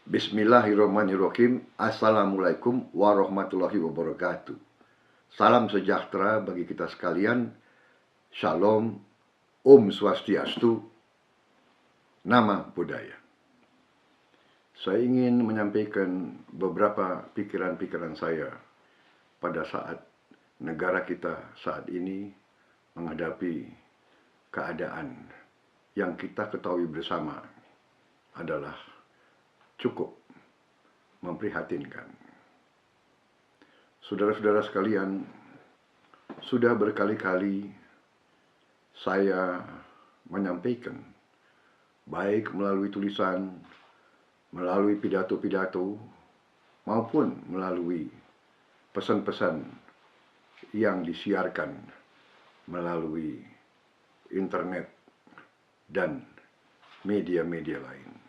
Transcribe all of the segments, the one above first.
Bismillahirrahmanirrahim. Assalamualaikum warahmatullahi wabarakatuh. Salam sejahtera bagi kita sekalian. Shalom, Om Swastiastu, Nama Budaya. Saya ingin menyampaikan beberapa pikiran-pikiran saya pada saat negara kita saat ini menghadapi keadaan yang kita ketahui bersama adalah cukup memprihatinkan. Saudara-saudara sekalian, sudah berkali-kali saya menyampaikan, baik melalui tulisan, melalui pidato-pidato, maupun melalui pesan-pesan yang disiarkan melalui internet dan media-media lain.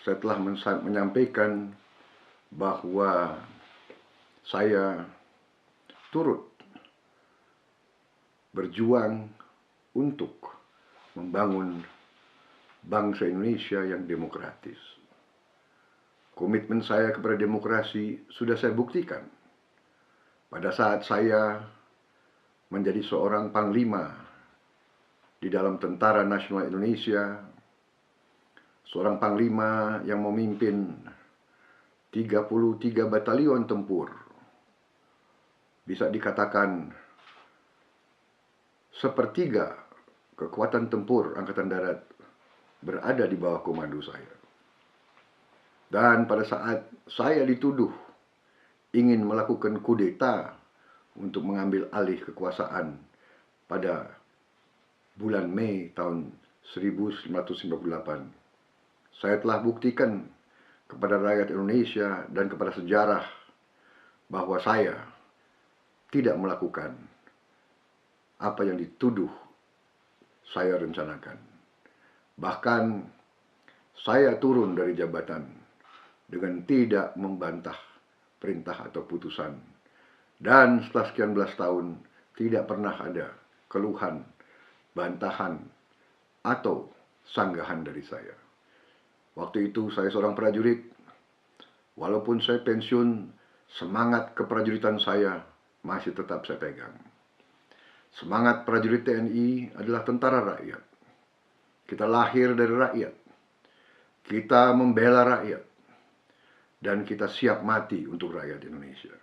Saya telah menyampaikan bahwa saya turut berjuang untuk membangun bangsa Indonesia yang demokratis. Komitmen saya kepada demokrasi sudah saya buktikan pada saat saya menjadi seorang panglima di dalam Tentara Nasional Indonesia, seorang panglima yang memimpin 33 batalion tempur. Bisa dikatakan sepertiga kekuatan tempur Angkatan Darat berada di bawah komando saya. Dan pada saat saya dituduh ingin melakukan kudeta untuk mengambil alih kekuasaan pada bulan Mei tahun 1998, saya telah buktikan kepada rakyat Indonesia dan kepada sejarah bahwa saya tidak melakukan apa yang dituduh saya rencanakan. Bahkan saya turun dari jabatan dengan tidak membantah perintah atau putusan. Dan setelah sekian belas tahun tidak pernah ada keluhan, bantahan, atau sanggahan dari saya. Waktu itu saya seorang prajurit. Walaupun saya pensiun, semangat keprajuritan saya masih tetap saya pegang. Semangat prajurit TNI adalah tentara rakyat. Kita lahir dari rakyat. Kita membela rakyat. Dan kita siap mati untuk rakyat Indonesia.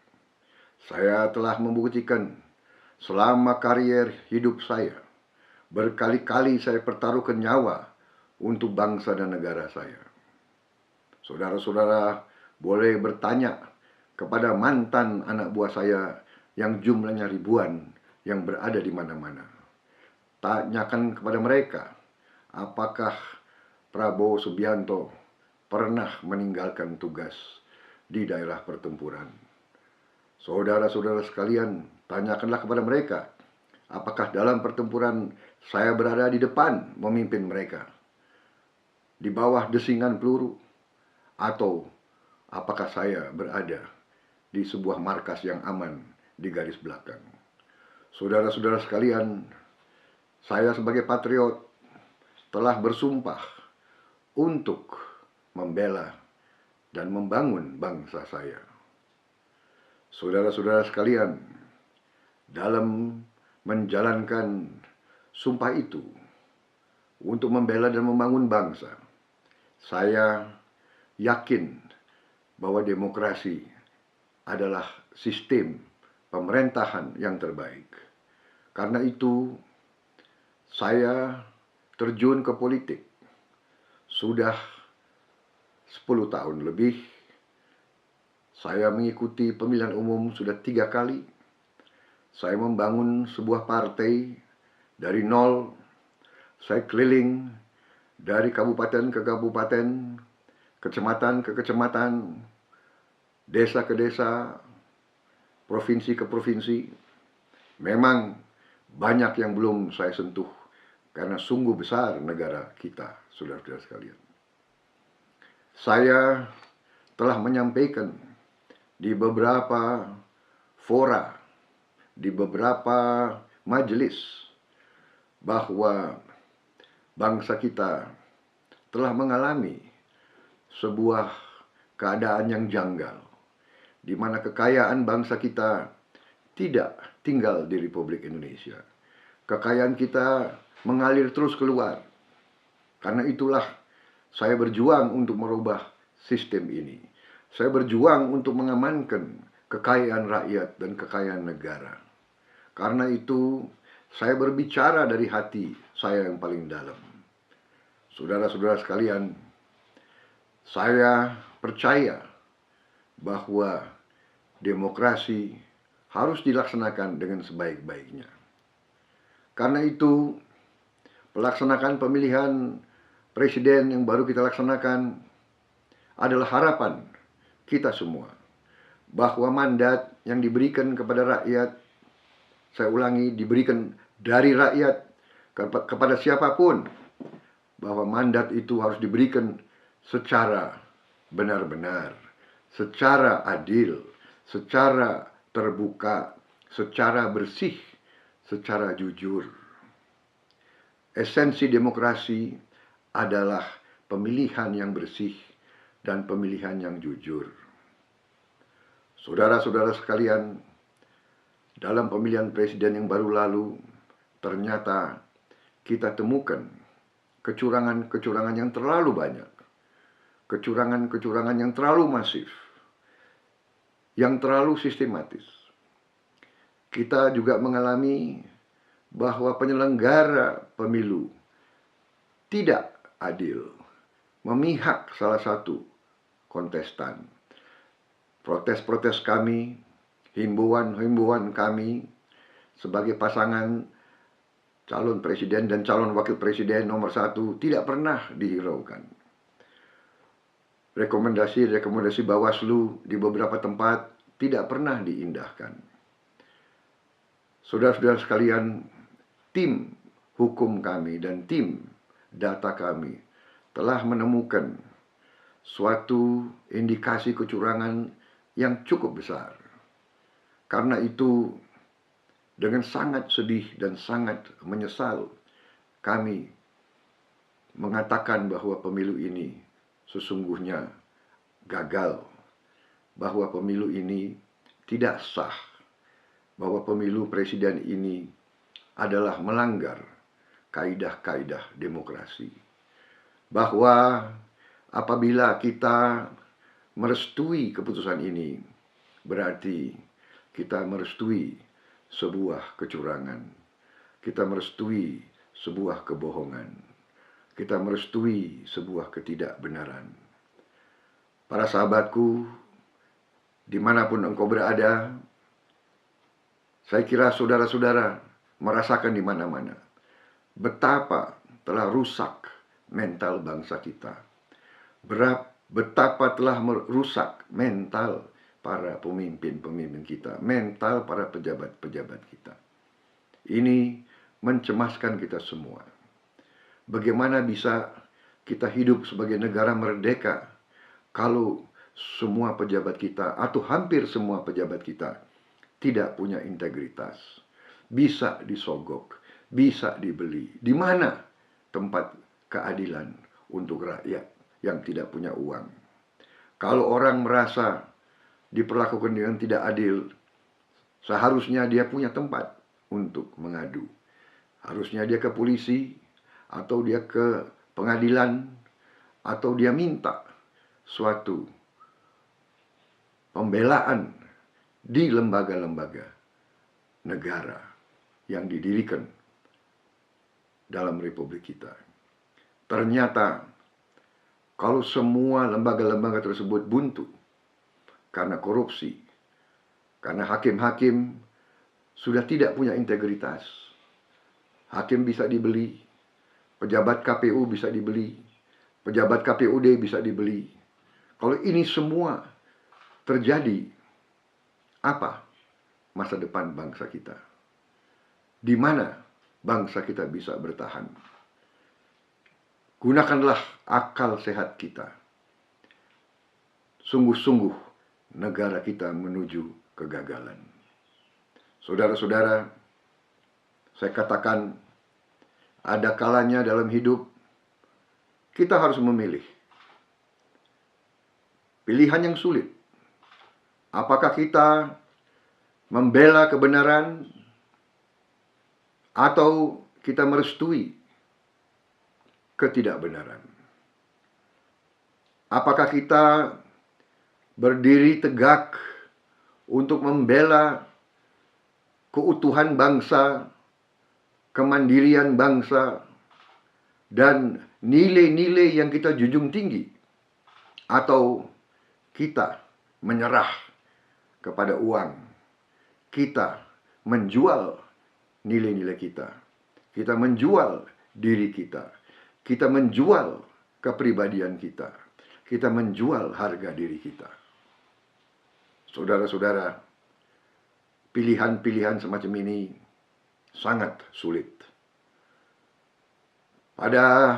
Saya telah membuktikan selama karier hidup saya, berkali-kali saya pertaruhkan nyawa untuk bangsa dan negara saya. Saudara-saudara boleh bertanya kepada mantan anak buah saya yang jumlahnya ribuan yang berada di mana-mana. Tanyakan kepada mereka, apakah Prabowo Subianto pernah meninggalkan tugas di daerah pertempuran. Saudara-saudara sekalian, tanyakanlah kepada mereka, apakah dalam pertempuran saya berada di depan memimpin mereka, di bawah desingan peluru, atau apakah saya berada di sebuah markas yang aman di garis belakang. Saudara-saudara sekalian, saya sebagai patriot telah bersumpah untuk membela dan membangun bangsa saya. Saudara-saudara sekalian, dalam menjalankan sumpah itu untuk membela dan membangun bangsa, saya yakin bahwa demokrasi adalah sistem pemerintahan yang terbaik. Karena itu, saya terjun ke politik sudah 10 tahun lebih. Saya mengikuti pemilihan umum sudah 3 kali. Saya membangun sebuah partai dari nol. Saya keliling dari kabupaten ke kabupaten, kecamatan ke kecamatan, desa ke desa, provinsi ke provinsi. Memang banyak yang belum saya sentuh karena sungguh besar negara kita, saudara-saudara sekalian. Saya telah menyampaikan di beberapa fora, di beberapa majelis, bahwa bangsa kita telah mengalami sebuah keadaan yang janggal, di mana kekayaan bangsa kita tidak tinggal di Republik Indonesia. Kekayaan kita mengalir terus keluar. Karena itulah saya berjuang untuk merubah sistem ini. Saya berjuang untuk mengamankan kekayaan rakyat dan kekayaan negara. Karena itu, saya berbicara dari hati saya yang paling dalam. Saudara-saudara sekalian, saya percaya bahwa demokrasi harus dilaksanakan dengan sebaik-baiknya. Karena itu, pelaksanaan pemilihan presiden yang baru kita laksanakan adalah harapan kita semua bahwa mandat yang diberikan kepada rakyat, saya ulangi, diberikan dari rakyat kepada siapapun, bahwa mandat itu harus diberikan secara benar-benar, secara adil, secara terbuka, secara bersih, secara jujur. Esensi demokrasi adalah pemilihan yang bersih dan pemilihan yang jujur. Saudara-saudara sekalian, dalam pemilihan presiden yang baru lalu, ternyata kita temukan kecurangan-kecurangan yang terlalu banyak, kecurangan-kecurangan yang terlalu masif, yang terlalu sistematis. Kita juga mengalami bahwa penyelenggara pemilu tidak adil, memihak salah satu kontestan. Protes-protes kami, himbauan-himbauan kami sebagai pasangan calon presiden dan calon wakil presiden nomor 1 tidak pernah dihiraukan. Rekomendasi-rekomendasi Bawaslu di beberapa tempat tidak pernah diindahkan. Saudara-saudara sekalian, tim hukum kami dan tim data kami telah menemukan suatu indikasi kecurangan yang cukup besar. Karena itu, dengan sangat sedih dan sangat menyesal, kami mengatakan bahwa pemilu ini sesungguhnya gagal, bahwa pemilu ini tidak sah, bahwa pemilu presiden ini adalah melanggar kaidah-kaidah demokrasi. Bahwa apabila kita merestui keputusan ini, berarti kita merestui sebuah kecurangan, kita merestui sebuah kebohongan, kita merestui sebuah ketidakbenaran. Para sahabatku, dimanapun engkau berada, saya kira saudara-saudara merasakan di mana-mana betapa telah rusak mental bangsa kita. Betapa telah merusak mental para pemimpin-pemimpin kita, mental para pejabat-pejabat kita. Ini mencemaskan kita semua. Bagaimana bisa kita hidup sebagai negara merdeka kalau semua pejabat kita atau hampir semua pejabat kita tidak punya integritas, bisa disogok, bisa dibeli. Di mana tempat keadilan untuk rakyat yang tidak punya uang? Kalau orang merasa diperlakukan dengan tidak adil, seharusnya dia punya tempat untuk mengadu. Harusnya dia ke polisi, atau dia ke pengadilan, atau dia minta suatu pembelaan di lembaga-lembaga negara yang didirikan dalam republik kita. Ternyata kalau semua lembaga-lembaga tersebut buntu karena korupsi, karena hakim-hakim sudah tidak punya integritas, hakim bisa dibeli, pejabat KPU bisa dibeli, pejabat KPUD bisa dibeli. Kalau ini semua terjadi, apa masa depan bangsa kita? Di mana bangsa kita bisa bertahan? Gunakanlah akal sehat kita. Sungguh-sungguh negara kita menuju kegagalan. Saudara-saudara, saya katakan, ada kalanya dalam hidup kita harus memilih pilihan yang sulit. Apakah kita membela kebenaran atau kita merestui ketidakbenaran? Apakah kita berdiri tegak untuk membela keutuhan bangsa, kemandirian bangsa, dan nilai-nilai yang kita junjung tinggi? Atau kita menyerah kepada uang, kita menjual nilai-nilai kita, kita menjual diri kita menjual kepribadian kita menjual harga diri kita. Saudara-saudara, pilihan-pilihan semacam ini sangat sulit. Pada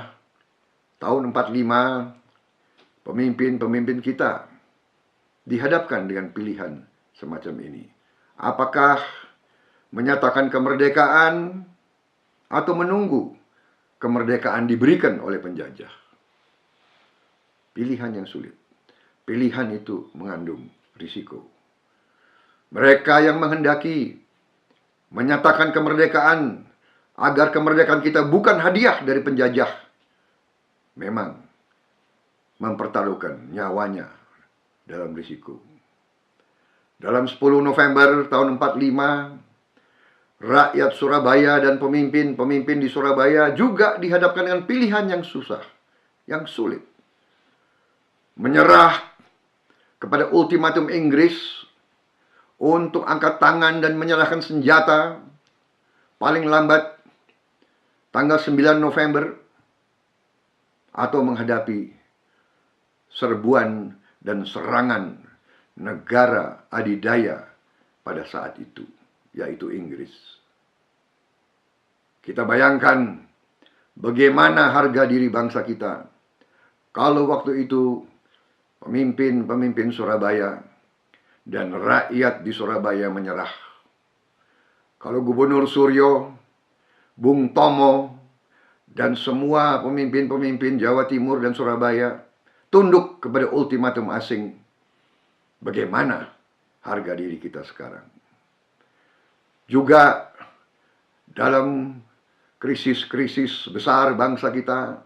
tahun 45, pemimpin-pemimpin kita dihadapkan dengan pilihan semacam ini. Apakah menyatakan kemerdekaan atau menunggu kemerdekaan diberikan oleh penjajah? Pilihan yang sulit. Pilihan itu mengandung risiko. Mereka yang menghendaki menyatakan kemerdekaan agar kemerdekaan kita bukan hadiah dari penjajah, memang mempertaruhkan nyawanya dalam risiko. Dalam 10 November tahun 45, rakyat Surabaya dan pemimpin-pemimpin di Surabaya juga dihadapkan dengan pilihan yang susah, yang sulit. Menyerah kepada ultimatum Inggris untuk angkat tangan dan menyerahkan senjata paling lambat tanggal 9 November, atau menghadapi serbuan dan serangan negara adidaya pada saat itu, yaitu Inggris. Kita bayangkan bagaimana harga diri bangsa kita kalau waktu itu pemimpin-pemimpin Surabaya dan rakyat di Surabaya menyerah. Kalau Gubernur Suryo, Bung Tomo, dan semua pemimpin-pemimpin Jawa Timur dan Surabaya tunduk kepada ultimatum asing, bagaimana harga diri kita sekarang? Juga dalam krisis-krisis besar bangsa kita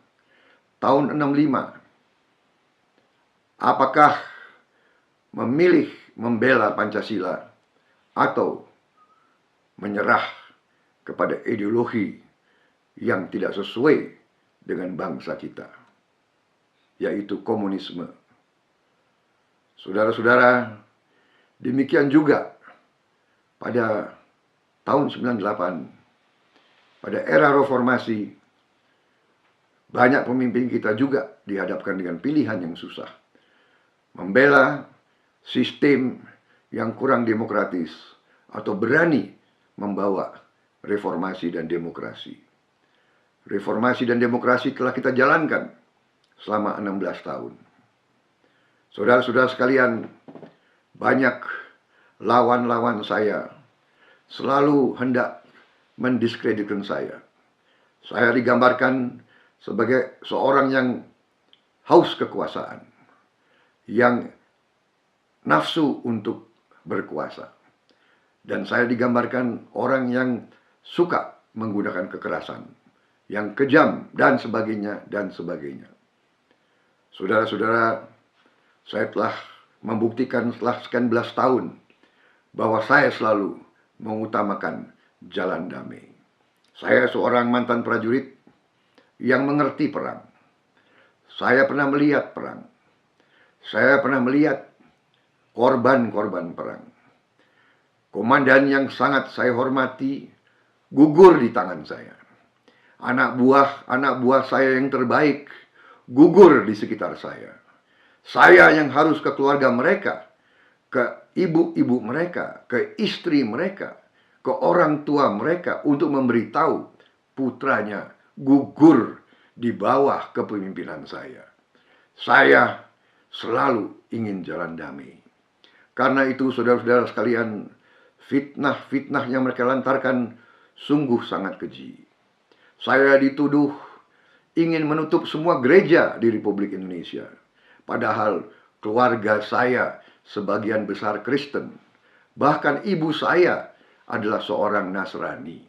tahun 65, apakah memilih membela Pancasila atau menyerah kepada ideologi yang tidak sesuai dengan bangsa kita, yaitu komunisme? Saudara-saudara, demikian juga pada tahun 98, pada era reformasi, banyak pemimpin kita juga dihadapkan dengan pilihan yang susah. Membela sistem yang kurang demokratis atau berani membawa reformasi dan demokrasi. Reformasi dan demokrasi telah kita jalankan selama 16 tahun. Saudara-saudara sekalian, banyak lawan-lawan saya selalu hendak mendiskreditkan saya. Saya digambarkan sebagai seorang yang haus kekuasaan, yang nafsu untuk berkuasa. Dan saya digambarkan orang yang suka menggunakan kekerasan, yang kejam, dan sebagainya, dan sebagainya. Saudara-saudara, saya telah membuktikan setelah sekian belas tahun bahwa saya selalu mengutamakan jalan damai. Saya seorang mantan prajurit yang mengerti perang. Saya pernah melihat perang. Saya pernah melihat korban-korban perang. Komandan yang sangat saya hormati gugur di tangan saya. Anak buah saya yang terbaik gugur di sekitar saya. Saya yang harus ke keluarga mereka, ke ibu-ibu mereka, ke istri mereka, ke orang tua mereka untuk memberitahu putranya gugur di bawah kepemimpinan saya. Saya selalu ingin jalan damai. Karena itu saudara-saudara sekalian, fitnah-fitnah yang mereka lantarkan sungguh sangat keji. Saya dituduh ingin menutup semua gereja di Republik Indonesia. Padahal keluarga saya sebagian besar Kristen. Bahkan ibu saya adalah seorang Nasrani.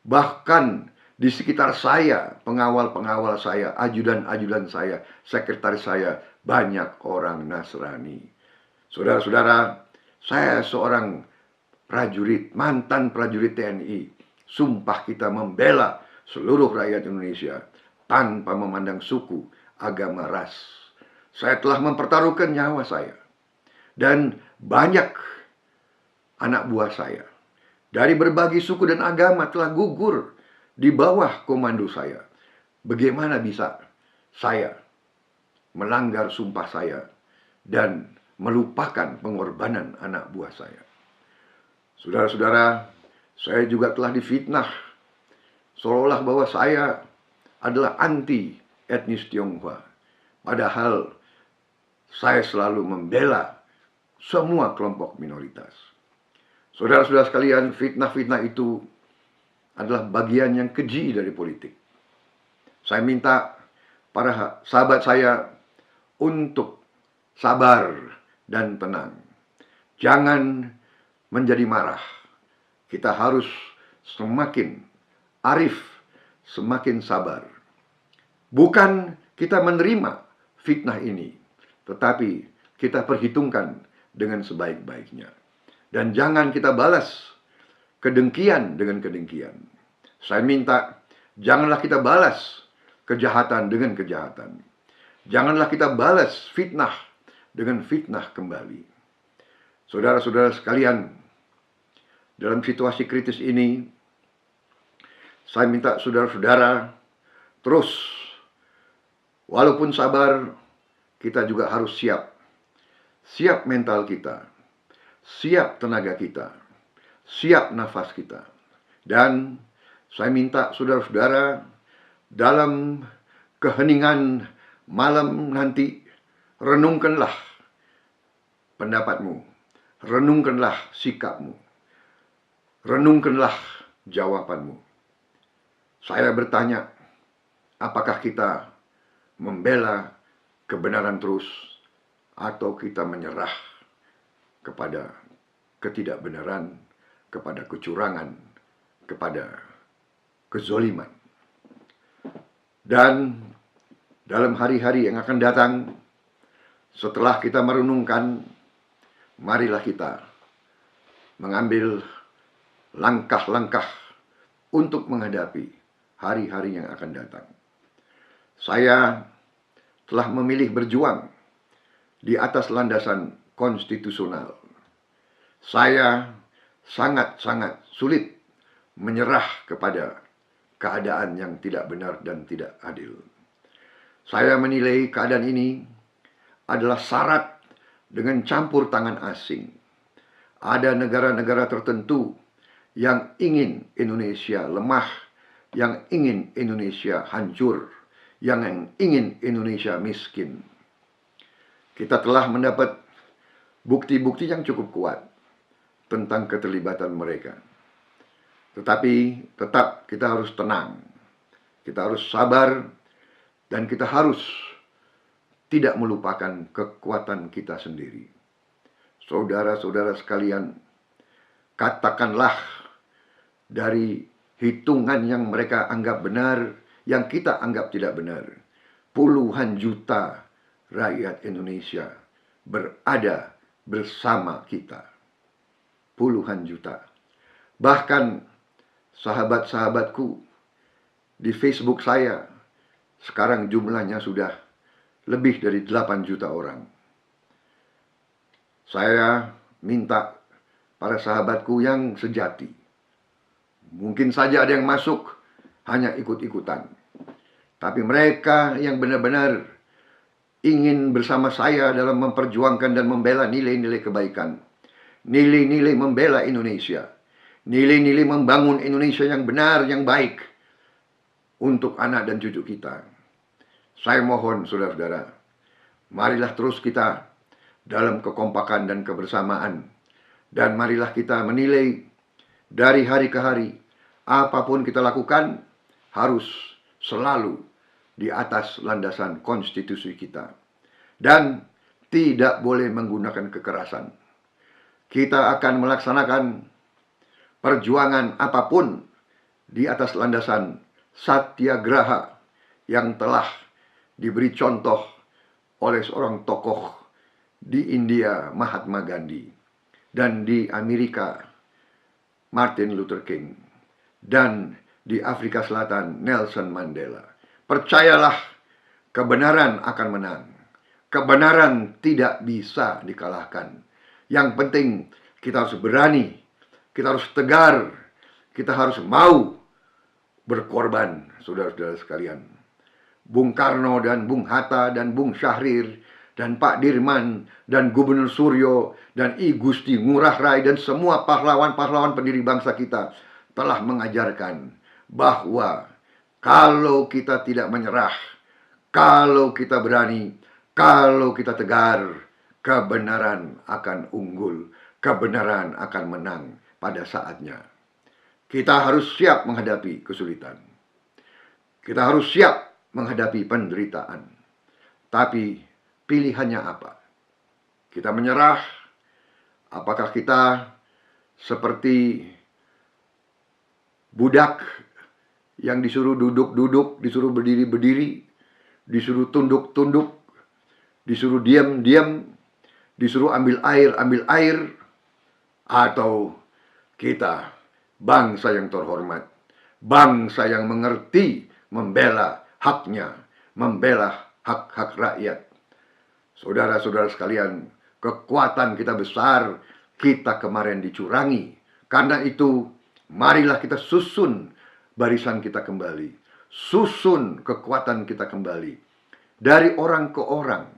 Bahkan di sekitar saya, pengawal-pengawal saya, ajudan-ajudan saya, sekretaris saya, banyak orang Nasrani. Saudara-saudara, saya seorang prajurit, mantan prajurit TNI. Sumpah kita membela seluruh rakyat Indonesia tanpa memandang suku, agama, ras. Saya telah mempertaruhkan nyawa saya. Dan banyak anak buah saya dari berbagai suku dan agama telah gugur di bawah komando saya. Bagaimana bisa saya melanggar sumpah saya dan melupakan pengorbanan anak buah saya? Saudara-saudara, saya juga telah difitnah seolah-olah bahwa saya adalah anti etnis Tionghoa. Padahal saya selalu membela semua kelompok minoritas. Saudara-saudara sekalian, fitnah-fitnah itu adalah bagian yang keji dari politik. Saya minta para sahabat saya untuk sabar dan tenang. Jangan menjadi marah. Kita harus semakin arif, semakin sabar. Bukan kita menerima fitnah ini, tetapi kita perhitungkan dengan sebaik-baiknya. Dan jangan kita balas kedengkian dengan kedengkian. Saya minta, janganlah kita balas kejahatan dengan kejahatan. Janganlah kita balas fitnah dengan fitnah kembali. Saudara-saudara sekalian, dalam situasi kritis ini, saya minta saudara-saudara terus, walaupun sabar, kita juga harus siap. Siap mental kita, siap tenaga kita, siap nafas kita. Dan saya minta saudara-saudara dalam keheningan malam nanti, renungkanlah pendapatmu, renungkanlah sikapmu, renungkanlah jawabanmu. Saya bertanya, apakah kita membela kebenaran terus atau kita menyerah kepada ketidakbenaran, kepada kecurangan, kepada kezoliman. Dan dalam hari-hari yang akan datang, setelah kita merenungkan, marilah kita mengambil langkah-langkah untuk menghadapi hari-hari yang akan datang. Saya telah memilih berjuang di atas landasan konstitusional. Saya sangat-sangat sulit menyerah kepada keadaan yang tidak benar dan tidak adil. Saya menilai keadaan ini adalah syarat dengan campur tangan asing. Ada negara-negara tertentu yang ingin Indonesia lemah, yang ingin Indonesia hancur, yang ingin Indonesia miskin. Kita telah mendapat bukti-bukti yang cukup kuat tentang keterlibatan mereka. Tetapi tetap kita harus tenang, kita harus sabar, dan kita harus tidak melupakan kekuatan kita sendiri. Saudara-saudara sekalian, katakanlah dari hitungan yang mereka anggap benar, yang kita anggap tidak benar, puluhan juta rakyat Indonesia berada bersama kita. Puluhan juta. Bahkan sahabat-sahabatku di Facebook saya, sekarang jumlahnya sudah lebih dari 8 juta orang. Saya minta para sahabatku yang sejati, mungkin saja ada yang masuk hanya ikut-ikutan, tapi mereka yang benar-benar ingin bersama saya dalam memperjuangkan dan membela nilai-nilai kebaikan, nilai-nilai membela Indonesia, nilai-nilai membangun Indonesia yang benar, yang baik untuk anak dan cucu kita. Saya mohon saudara-saudara, marilah terus kita dalam kekompakan dan kebersamaan, dan marilah kita menilai dari hari ke hari, apapun kita lakukan harus selalu di atas landasan konstitusi kita. Dan tidak boleh menggunakan kekerasan. Kita akan melaksanakan perjuangan apapun di atas landasan satyagraha yang telah diberi contoh oleh seorang tokoh di India, Mahatma Gandhi, dan di Amerika, Martin Luther King, dan di Afrika Selatan, Nelson Mandela. Percayalah, kebenaran akan menang. Kebenaran tidak bisa dikalahkan. Yang penting kita harus berani, kita harus tegar, kita harus mau berkorban, saudara-saudara sekalian. Bung Karno dan Bung Hatta dan Bung Syahrir dan Pak Dirman dan Gubernur Suryo dan I Gusti Ngurah Rai dan semua pahlawan-pahlawan pendiri bangsa kita telah mengajarkan bahwa kalau kita tidak menyerah, kalau kita berani, kalau kita tegar, kebenaran akan unggul, kebenaran akan menang pada saatnya. Kita harus siap menghadapi kesulitan. Kita harus siap menghadapi penderitaan. Tapi pilihannya apa? Kita menyerah? Apakah kita seperti budak yang disuruh duduk-duduk, disuruh berdiri-berdiri, disuruh tunduk-tunduk, disuruh diam-diam, disuruh ambil air, atau kita bangsa yang terhormat, bangsa yang mengerti membela haknya, membela hak-hak rakyat. Saudara-saudara sekalian, kekuatan kita besar, kita kemarin dicurangi. Karena itu, marilah kita susun barisan kita kembali, susun kekuatan kita kembali, dari orang ke orang.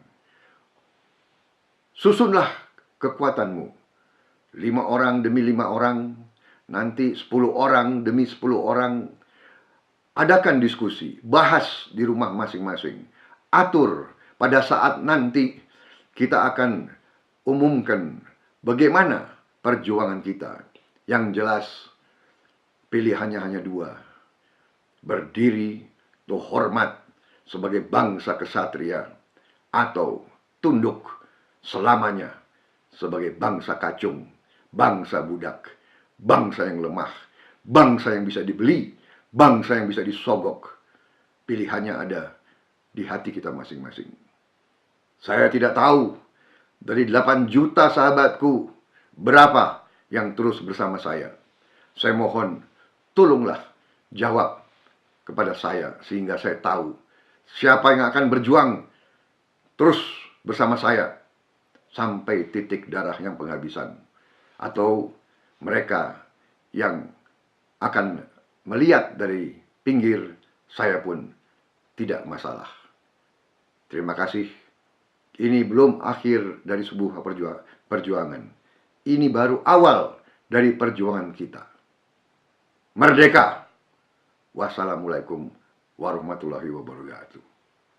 Susunlah kekuatanmu, 5 orang demi 5 orang, nanti 10 orang demi 10 orang. Adakan diskusi, bahas di rumah masing-masing, atur. Pada saat nanti kita akan umumkan bagaimana perjuangan kita. Yang jelas pilihannya hanya 2. Berdiri atau hormat sebagai bangsa kesatria, atau tunduk selamanya sebagai bangsa kacung, bangsa budak, bangsa yang lemah, bangsa yang bisa dibeli, bangsa yang bisa disogok. Pilihannya ada di hati kita masing-masing. Saya tidak tahu dari 8 juta sahabatku berapa yang terus bersama saya. Saya mohon, tolonglah jawab kepada saya sehingga saya tahu siapa yang akan berjuang terus bersama saya sampai titik darah yang penghabisan, atau mereka yang akan melihat dari pinggir, saya pun tidak masalah. Terima kasih. Ini belum akhir dari sebuah perjuangan. Ini baru awal dari perjuangan kita. Merdeka! Wassalamualaikum warahmatullahi wabarakatuh.